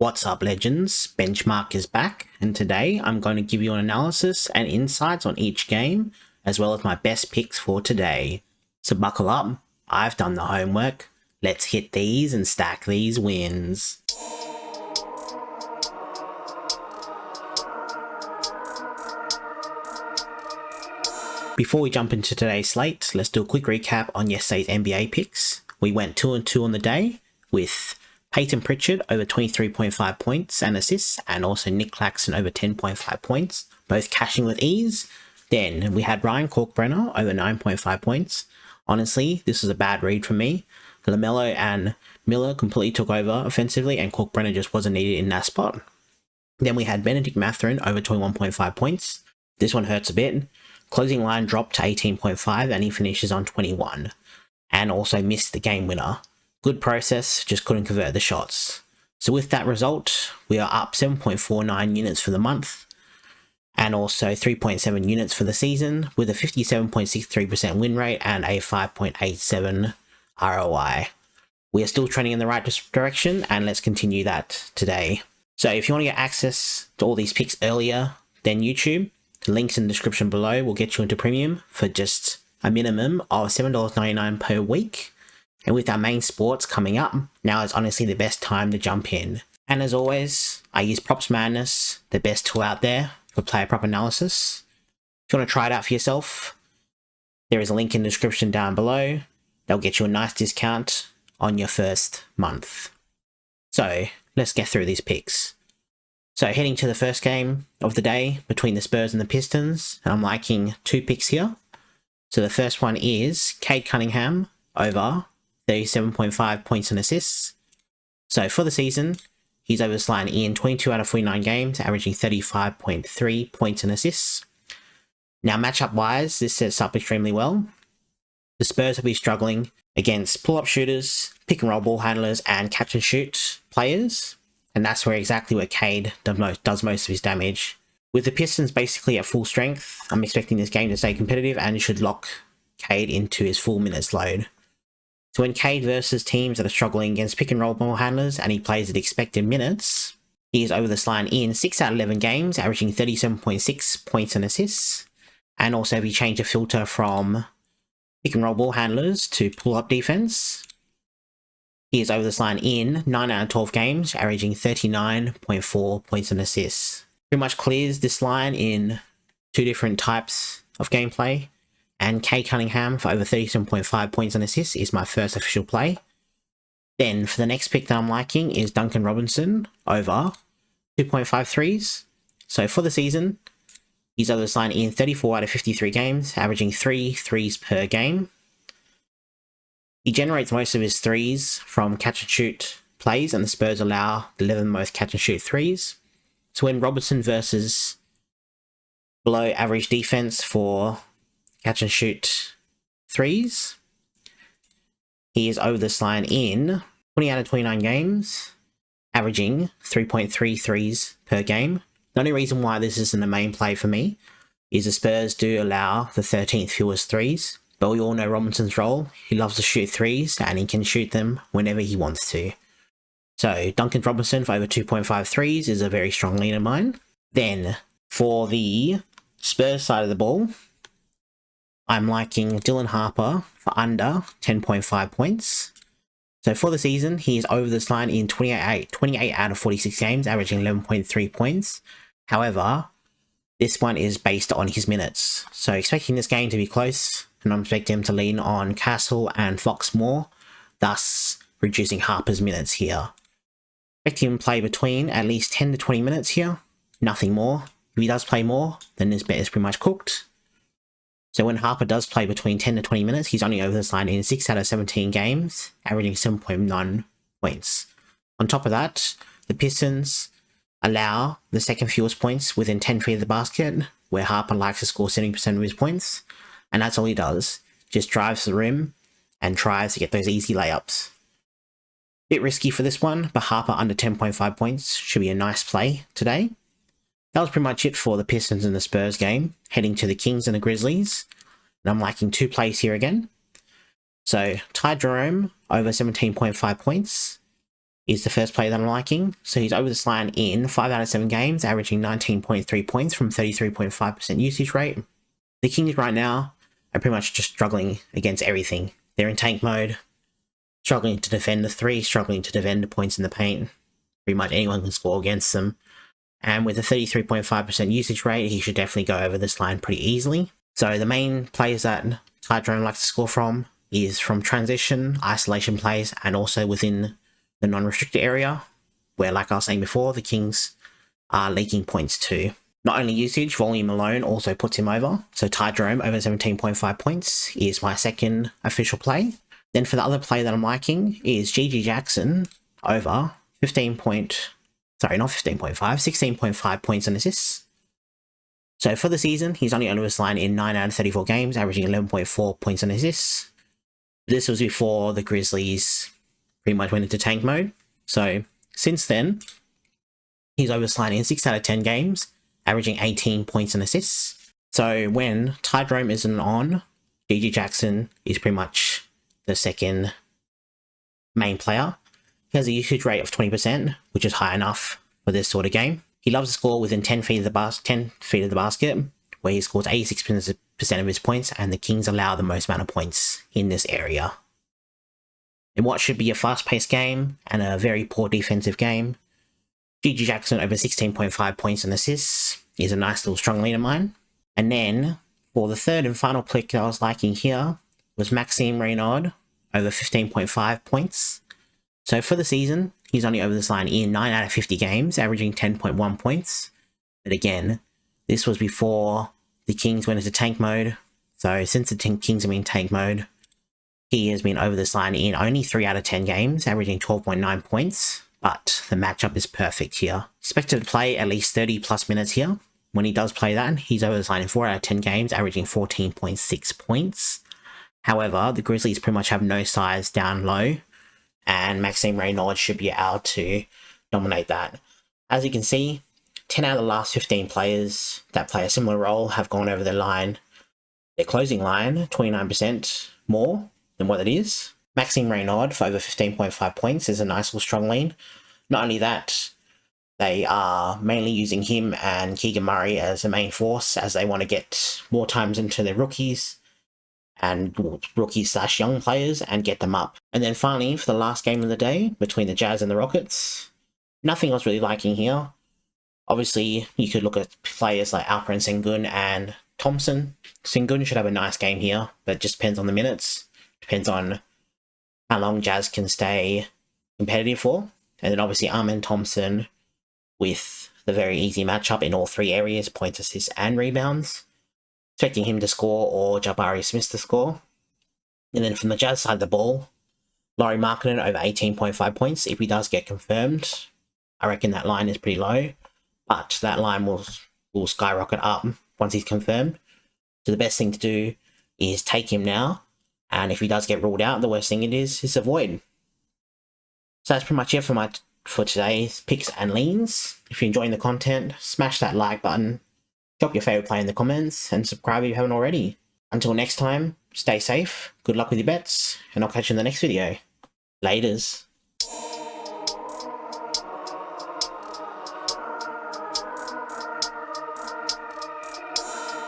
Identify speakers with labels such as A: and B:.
A: What's up, legends? Benchmark is back, and today I'm going to give you an analysis and insights on each game, as well as my best picks for today. So buckle up, I've done the homework. Let's hit these and stack these wins. Before we jump into today's slate, let's do a quick recap on yesterday's NBA picks. We went 2-2 on the day with Peyton Pritchard over 23.5 points and assists, and also Nick Claxton over 10.5 points, both cashing with ease. Then we had Ryan Kalkbrenner over 9.5 points. Honestly, this was a bad read for me. LaMelo and Miller completely took over offensively, and Kalkbrenner just wasn't needed in that spot. Then we had Benedict Mathurin over 21.5 points. This one hurts a bit. Closing line dropped to 18.5, and he finishes on 21. And also missed the game winner. Good process, just couldn't convert the shots. So with that result, we are up 7.49 units for the month, and also 3.7 units for the season, with a 57.63% win rate and a 5.87 ROI. We are still trending in the right direction, and let's continue that today. So if you want to get access to all these picks earlier than YouTube, the links in the description below will get you into premium for just a minimum of $7.99 per week. And with our main sports coming up, now is honestly the best time to jump in. And as always, I use PropsMadness, the best tool out there for player prop analysis. If you want to try it out for yourself, there is a link in the description down below. They'll get you a nice discount on your first month. So let's get through these picks. So heading to the first game of the day between the Spurs and the Pistons, and I'm liking two picks here. So the first one is Cade Cunningham over 37.5 points and assists. So for the season, he's over this line in 22 out of 49 games, averaging 35.3 points and assists. Now matchup wise, this sets up extremely well. The Spurs have been struggling against pull-up shooters, pick and roll ball handlers, and catch and shoot players. And that's exactly where Cade does most of his damage. With the Pistons basically at full strength, I'm expecting this game to stay competitive and should lock Cade into his full minutes load. So when Cade versus teams that are struggling against pick and roll ball handlers and he plays at expected minutes, he is over this line in 6 out of 11 games, averaging 37.6 points and assists. And also if you change the filter from pick and roll ball handlers to pull-up defense, he is over this line in 9 out of 12 games, averaging 39.4 points and assists. Pretty much clears this line in two different types of gameplay. And Cade Cunningham for over 37.5 points and assists is my first official play. Then for the next pick that I'm liking is Duncan Robinson over 2.5 threes. So for the season, he's over this line in 34 out of 53 games, averaging 3 threes per game. He generates most of his threes from catch and shoot plays, and the Spurs allow the 11 most catch and shoot threes. So when Robinson versus below average defense for catch and shoot threes, he is over this line in 20 out of 29 games, averaging 3.3 threes per game. The only reason why this isn't a main play for me is the Spurs do allow the 13th fewest threes, but we all know Robinson's role. He loves to shoot threes, and he can shoot them whenever he wants to. So Duncan Robinson for over 2.5 threes is a very strong lean of mine. Then for the Spurs side of the ball, I'm liking Dylan Harper for under 10.5 points. So for the season, he is over this line in 28 out of 46 games, averaging 11.3 points. However, this one is based on his minutes. So expecting this game to be close, and I'm expecting him to lean on Castle and Fox more, thus reducing Harper's minutes here. Expecting him to play between at least 10 to 20 minutes here, nothing more. If he does play more, then this bet is pretty much cooked. So when Harper does play between 10 to 20 minutes, he's only over this line in 6 out of 17 games, averaging 7.9 points. On top of that, the Pistons allow the second fewest points within 10 feet of the basket, where Harper likes to score 70% of his points, and that's all he does. Just drives the rim and tries to get those easy layups. Bit risky for this one, but Harper under 10.5 points should be a nice play today. That was pretty much it for the Pistons and the Spurs game. Heading to the Kings and the Grizzlies. And I'm liking two plays here again. So, Ty Jerome over 17.5 points. is the first play that I'm liking. So he's over this line in 5 out of 7 games, averaging 19.3 points from 33.5% usage rate. The Kings right now are pretty much just struggling against everything. They're in tank mode, struggling to defend the 3, struggling to defend the points in the paint. Pretty much anyone can score against them. And with a 33.5% usage rate, he should definitely go over this line pretty easily. So the main players that Tydrome likes to score from is from transition, isolation plays, and also within the non-restricted area, where, like I was saying before, the Kings are leaking points too. Not only usage, volume alone also puts him over. So Tydrome over 17.5 points is my second official play. Then for the other play that I'm liking is GG Jackson over 16.5 points and assists. So for the season, he's only over this line in 9 out of 34 games, averaging 11.4 points and assists. This was before the Grizzlies pretty much went into tank mode. So since then, he's over this line in 6 out of 10 games, averaging 18 points and assists. So when Tydrome isn't on, GG Jackson is pretty much the second main player. He has a usage rate of 20%, which is high enough for this sort of game. He loves to score within 10 feet of the basket, where he scores 86% of his points, and the Kings allow the most amount of points in this area. In what should be a fast-paced game and a very poor defensive game, GG Jackson over 16.5 points and assists is a nice little strong lead of mine. And then, for the third and final pick that I was liking here, was Maxime Reynaud over 15.5 points. So for the season, he's only over this line in 9 out of 50 games, averaging 10.1 points. But again, this was before the Kings went into tank mode. So since the Kings have been in tank mode, he has been over this line in only 3 out of 10 games, averaging 12.9 points. But the matchup is perfect here. Expected to play at least 30 plus minutes here. When he does play that, he's over this line in 4 out of 10 games, averaging 14.6 points. However, the Grizzlies pretty much have no size down low, and Maxime Reynaud should be able to dominate that. As you can see, 10 out of the last 15 players that play a similar role have gone over their line, their closing line, 29% more than what it is. Maxime Reynaud for over 15.5 points is a nice little strong lean. Not only that, they are mainly using him and Keegan Murray as a main force, as they want to get more times into their rookies and rookie/young players and get them up. And then finally, for the last game of the day, between the Jazz and the Rockets, nothing else really liking here. Obviously, you could look at players like Alperen Sengun and Thompson. Sengun should have a nice game here, but it just depends on the minutes. Depends on how long Jazz can stay competitive for. And then obviously Amen Thompson with the very easy matchup in all 3 areas, points, assists, and rebounds. Expecting him to score or Jabari Smith to score. And then from the Jazz side of the ball, Lauri Markkanen over 18.5 points. If he does get confirmed, I reckon that line is pretty low, but that line will skyrocket up once he's confirmed. So the best thing to do is take him now, and if he does get ruled out, the worst thing it is avoid. So that's pretty much it for today's picks and leans. If you're enjoying the content, smash that like button, drop your favourite play in the comments, and subscribe if you haven't already. Until next time, stay safe, good luck with your bets, and I'll catch you in the next video. Laters.